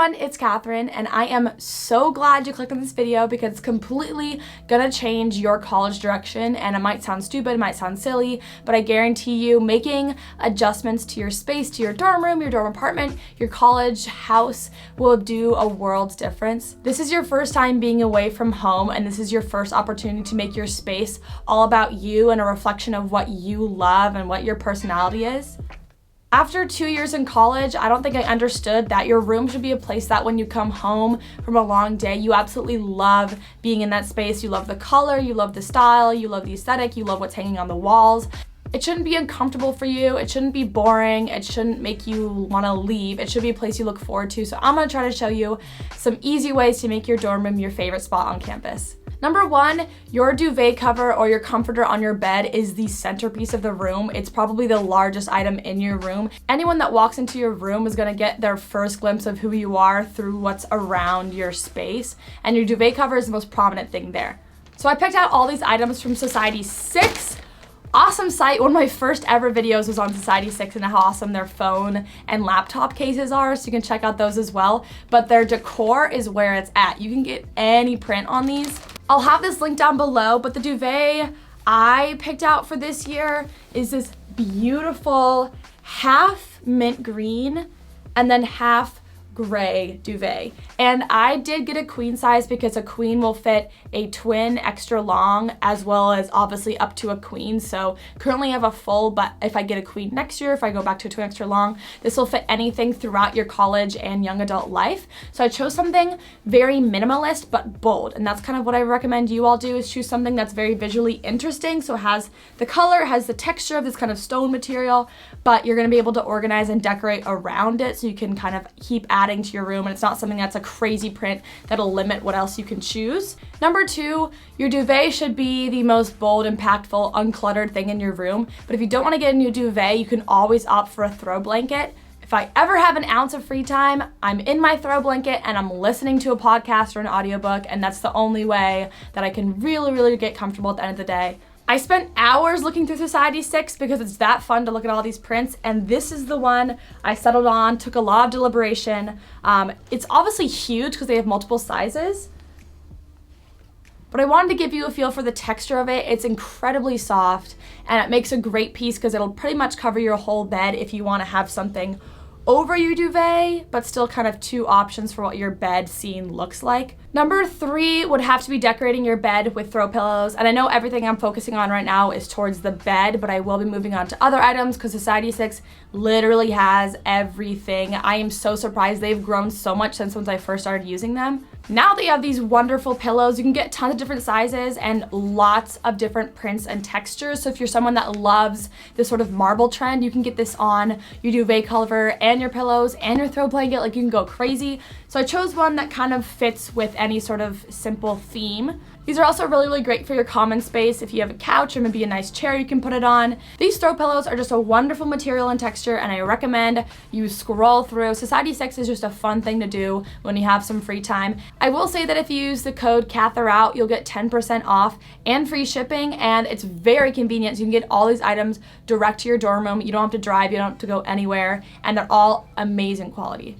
everyone, it's Catherine, and I am so glad you clicked on this video because it's completely gonna change your college direction. And it might sound stupid, it might sound silly, but I guarantee you making adjustments to your space, to your dorm room, your dorm apartment, your college house will do a world's difference. This is your first time being away from home, and this is your first opportunity to make your space all about you and a reflection of what you love and what your personality is. After 2 years in college, I don't think I understood that your room should be a place that when you come home from a long day, you absolutely love being in that space. You love the color, you love the style, you love the aesthetic, you love what's hanging on the walls. It shouldn't be uncomfortable for you. It shouldn't be boring. It shouldn't make you want to leave. It should be a place you look forward to. So I'm going to try to show you some easy ways to make your dorm room your favorite spot on campus. Number one, your duvet cover or your comforter on your bed is the centerpiece of the room. It's probably the largest item in your room. Anyone that walks into your room is gonna get their first glimpse of who you are through what's around your space, and your duvet cover is the most prominent thing there. So I picked out all these items from Society6. Awesome site. One of my first ever videos was on Society6 and how awesome their phone and laptop cases are, so you can check out those as well. But their decor is where it's at. You can get any print on these. I'll have this link down below, but the duvet I picked out for this year is this beautiful half mint green and then half gray duvet. And I did get a queen size because a queen will fit a twin extra long as well as obviously up to a queen. So currently I have a full, but if I get a queen next year, if I go back to a twin extra long, this will fit anything throughout your college and young adult life. So I chose something very minimalist but bold, and that's kind of what I recommend you all do, is choose something that's very visually interesting. So it has the color, it has the texture of this kind of stone material, but you're gonna be able to organize and decorate around it so you can kind of keep adding to your room, and it's not something that's a crazy print that'll limit what else you can choose. Number two, your duvet should be the most bold, impactful, uncluttered thing in your room. But if you don't want to get a new duvet, you can always opt for a throw blanket. If I ever have an ounce of free time, I'm in my throw blanket and I'm listening to a podcast or an audiobook, and that's the only way that I can really get comfortable at the end of the day. I spent hours looking through Society6 because it's that fun to look at all these prints, and this is the one I settled on. Took a lot of deliberation. It's obviously huge because they have multiple sizes, but I wanted to give you a feel for the texture of it. It's incredibly soft, and it makes a great piece because it'll pretty much cover your whole bed if you want to have something over your duvet, but still kind of two options for what your bed scene looks like. Number three would have to be decorating your bed with throw pillows. And I know everything I'm focusing on right now is towards the bed, but I will be moving on to other items because Society6 literally has everything. I am so surprised they've grown so much since I first started using them. Now that you have these wonderful pillows, you can get tons of different sizes and lots of different prints and textures. So if you're someone that loves this sort of marble trend, you can get this on your duvet cover and your pillows and your throw blanket. Like, you can go crazy. So I chose one that kind of fits with any sort of simple theme. These are also really great for your common space. If you have a couch or maybe a nice chair you can put it on. These throw pillows are just a wonderful material and texture, and I recommend you scroll through. Society6 is just a fun thing to do when you have some free time. I will say that if you use the code Katherout, you'll get 10% off and free shipping, and it's very convenient. So you can get all these items direct to your dorm room. You don't have to drive, you don't have to go anywhere, and they're all amazing quality.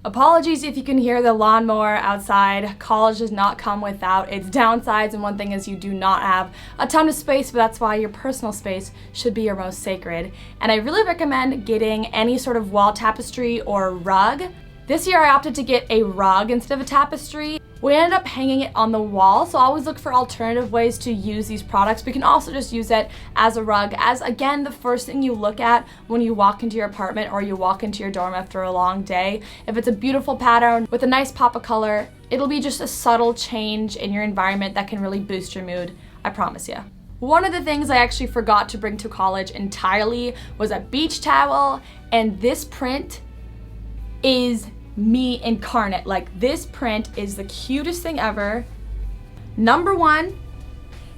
Apologies if you can hear the lawnmower outside. College does not come without its downsides, and one thing is you do not have a ton of space, but that's why your personal space should be your most sacred. And I really recommend getting any sort of wall tapestry or rug. This year I opted to get a rug instead of a tapestry. We ended up hanging it on the wall, so always look for alternative ways to use these products. We can also just use it as a rug, as again, the first thing you look at when you walk into your apartment or you walk into your dorm after a long day. If it's a beautiful pattern with a nice pop of color, it'll be just a subtle change in your environment that can really boost your mood, I promise you. One of the things I actually forgot to bring to college entirely was a beach towel, and this print is me incarnate. Like, this print is the cutest thing ever. Number one,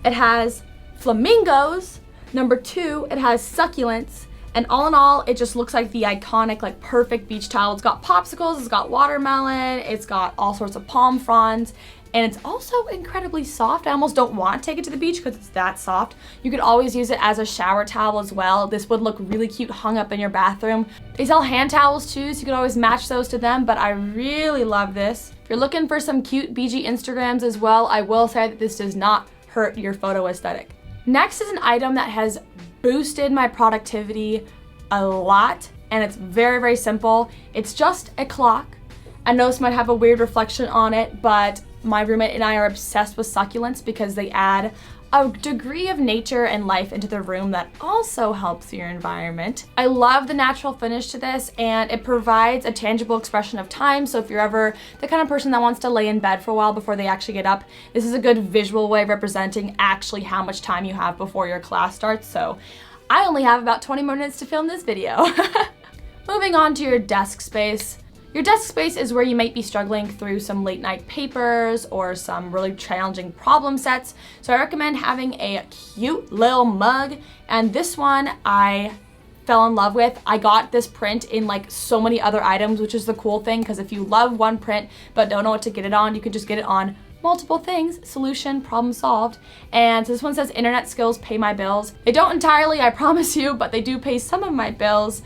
it has flamingos. Number two, it has succulents. And all in all, it just looks like the iconic, like, perfect beach towel. It's got popsicles, it's got watermelon, it's got all sorts of palm fronds. and it's also incredibly soft. I almost don't want to take it to the beach because it's that soft. You could always use it as a shower towel as well. This would look really cute hung up in your bathroom. They sell hand towels too, so you could always match those to them, but I really love this. If you're looking for some cute BG Instagrams as well, I will say that this does not hurt your photo aesthetic. Next is an item that has boosted my productivity a lot, and it's very, very simple. It's just a clock. I know this might have a weird reflection on it, but my roommate and I are obsessed with succulents because they add a degree of nature and life into the room that also helps your environment. I love the natural finish to this, and it provides a tangible expression of time. So if you're ever the kind of person that wants to lay in bed for a while before they actually get up, this is a good visual way of representing actually how much time you have before your class starts. So I only have about 20 minutes to film this video. Moving on to your desk space. Your desk space is where you might be struggling through some late night papers or some really challenging problem sets. So I recommend having a cute little mug, and this one I fell in love with. I got this print in like so many other items, which is the cool thing, because if you love one print but don't know what to get it on, you can just get it on multiple things. Solution, problem solved. And so this one says internet skills pay my bills. They don't entirely, I promise you, but they do pay some of my bills.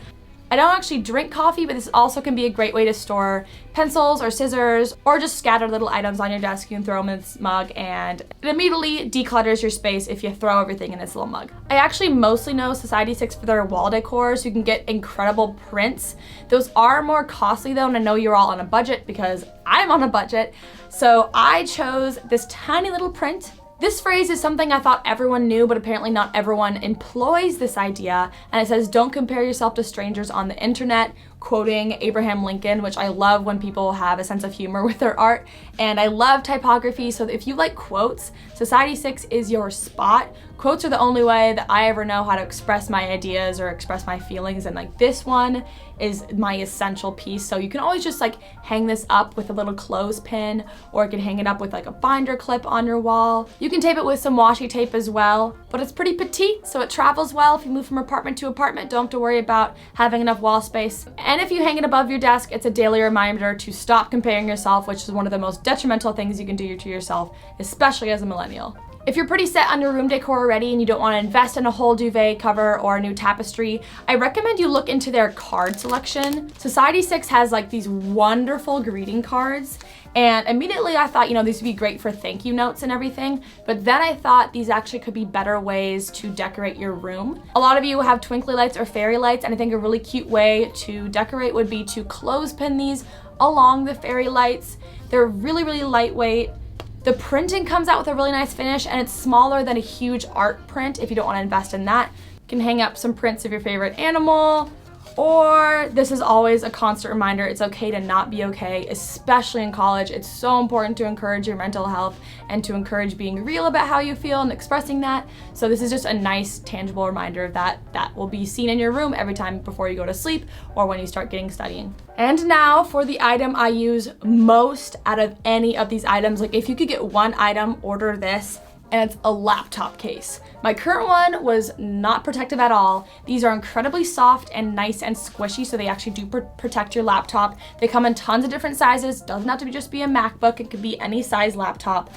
I don't actually drink coffee, but this also can be a great way to store pencils or scissors or just scattered little items on your desk. You can throw them in this mug, and it immediately declutters your space if you throw everything in this little mug. I actually mostly know Society6 for their wall decor, so you can get incredible prints. Those are more costly though, and I know you're all on a budget because I'm on a budget. So I chose this tiny little print. This phrase is something I thought everyone knew, but apparently not everyone employs this idea. And it says, don't compare yourself to strangers on the internet, quoting Abraham Lincoln, which I love when people have a sense of humor with their art. And I love typography, so if you like quotes, Society6 is your spot. Quotes are the only way that I ever know how to express my ideas or express my feelings, and like this one is my essential piece. So you can always just like hang this up with a little clothespin, or you can hang it up with like a binder clip on your wall. You can tape it with some washi tape as well, but it's pretty petite, so it travels well. If you move from apartment to apartment, don't have to worry about having enough wall space. And if you hang it above your desk, it's a daily reminder to stop comparing yourself, which is one of the most detrimental things you can do to yourself, especially as a millennial. If you're pretty set on your room decor already and you don't want to invest in a whole duvet cover or a new tapestry, I recommend you look into their card selection. Society6 has like these wonderful greeting cards, and immediately I thought, these would be great for thank you notes and everything, but then I thought these actually could be better ways to decorate your room. A lot of you have twinkly lights or fairy lights, and I think a really cute way to decorate would be to clothespin these along the fairy lights. They're really, really lightweight. The printing comes out with a really nice finish, and it's smaller than a huge art print if you don't want to invest in that. You can hang up some prints of your favorite animal, or this is always a constant reminder, it's okay to not be okay, especially in college. It's so important to encourage your mental health and to encourage being real about how you feel and expressing that. So this is just a nice, tangible reminder of that will be seen in your room every time before you go to sleep or when you start studying. And now for the item I use most out of any of these items. Like if you could get one item, order this, and it's a laptop case. My current one was not protective at all. These are incredibly soft and nice and squishy, so they actually do protect your laptop. They come in tons of different sizes. Doesn't have to just be a MacBook, it could be any size laptop.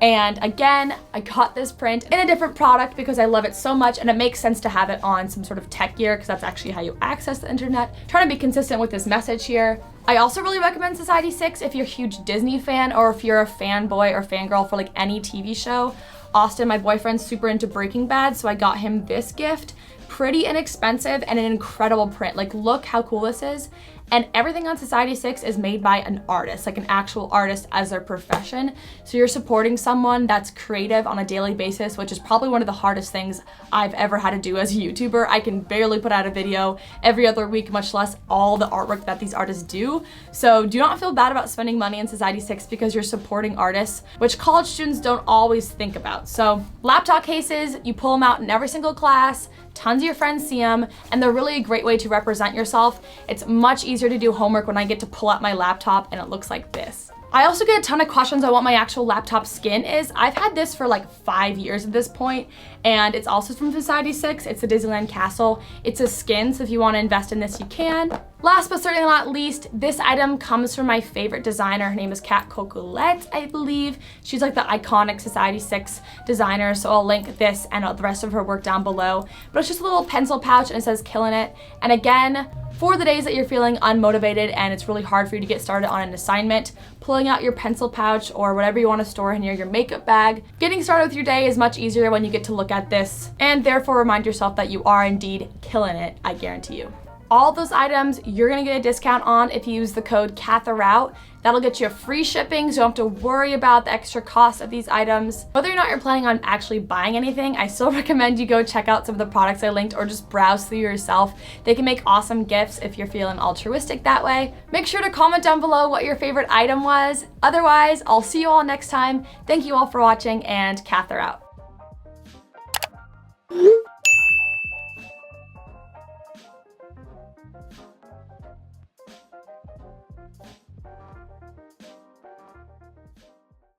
And again, I got this print in a different product because I love it so much, and it makes sense to have it on some sort of tech gear because that's actually how you access the internet. Trying to be consistent with this message here. I also really recommend Society6 if you're a huge Disney fan or if you're a fanboy or fangirl for like any TV show. Austin, my boyfriend's super into Breaking Bad, so I got him this gift. Pretty inexpensive and an incredible print. Like, look how cool this is. And everything on Society6 is made by an artist, like an actual artist as their profession. So you're supporting someone that's creative on a daily basis, which is probably one of the hardest things I've ever had to do as a YouTuber. I can barely put out a video every other week, much less all the artwork that these artists do. So do not feel bad about spending money on Society6 because you're supporting artists, which college students don't always think about. So laptop cases, you pull them out in every single class, tons of your friends see them, and they're really a great way to represent yourself. It's much easier to do homework when I get to pull out my laptop and it looks like this. I also get a ton of questions on what my actual laptop skin is. I've had this for like 5 years at this point, and it's also from Society 6. It's the Disneyland Castle. It's a skin, so if you want to invest in this, you can. Last but certainly not least, this item comes from my favorite designer. Her name is Kat Cocolette, I believe. She's like the iconic Society 6 designer, so I'll link this and the rest of her work down below. But it's just a little pencil pouch and it says "Killing It." And again, for the days that you're feeling unmotivated and it's really hard for you to get started on an assignment, pulling out your pencil pouch or whatever you want to store in here, your makeup bag, getting started with your day is much easier when you get to look at this, and therefore remind yourself that you are indeed killing it, I guarantee you. All those items you're gonna get a discount on if you use the code Katherout. That'll get you free shipping, so you don't have to worry about the extra cost of these items. Whether or not you're planning on actually buying anything, I still recommend you go check out some of the products I linked or just browse through yourself. They can make awesome gifts if you're feeling altruistic that way. Make sure to comment down below what your favorite item was. Otherwise, I'll see you all next time. Thank you all for watching, and Katherout.